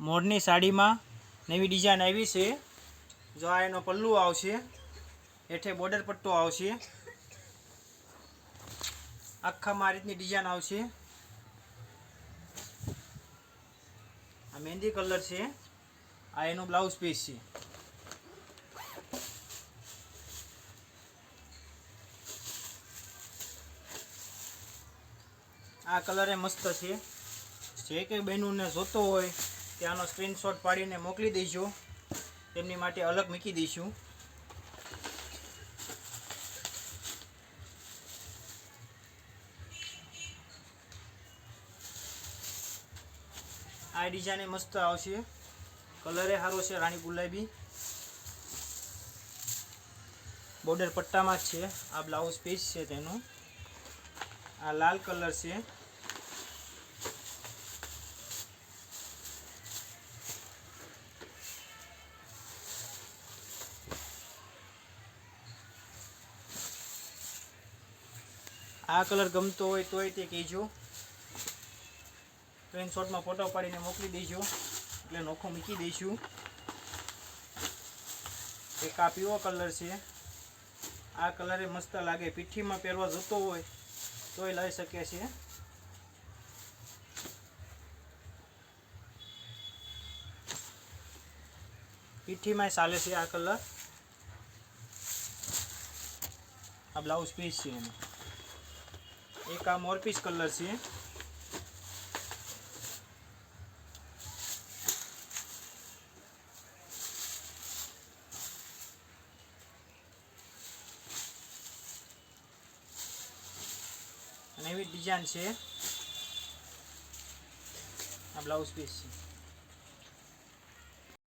મોરની સાડીમાં નવી ડિઝાઇન આવી છે। જો આ એનો પલ્લુ આવશે, હેઠે બોર્ડર પટ્ટો આવશે, આખામાં આ રીતની ડિઝાઇન આવશે। આ મહેંદી કલર છે, આ એનું બ્લાઉઝ પીસ છે। આ કલર એ મસ્ત છે। જે કે બહેનોને જોતો હોય ત્યાંનો સ્ક્રીનશોટ પાડીને મોકલી દઈજો, તેમની માટે અલગ મૂકી દઈશું। આ ડિઝાઇન એ મસ્ત આવશે, કલર એ સારો છે, રાણી ગુલાબી, બોર્ડર પટ્ટામાં જ છે। આ બ્લાઉઝ પીસ છે તેનું। આ લાલ કલર છે, આ કલર ગમતો હોય તોય તે કહેજો, સ્ક્રીનશોટમાં ફોટો પાડીને મોકલી દેજો એટલે નોખો મૂકી દઈશું। એક આ પીવો કલર છે, આ કલર એ મસ્ત લાગે, પીઠીમાં પહેરવા જતો હોય તોય લઈ શકે છે। પીઠીમાં ચાલે છે આ કલર। આ બ્લાઉઝ પીસ છે એનું। એક આ મોરપીસ કલર છે, અને એવી ડિઝાઇન છે। આ બ્લાઉઝ પીસ છે।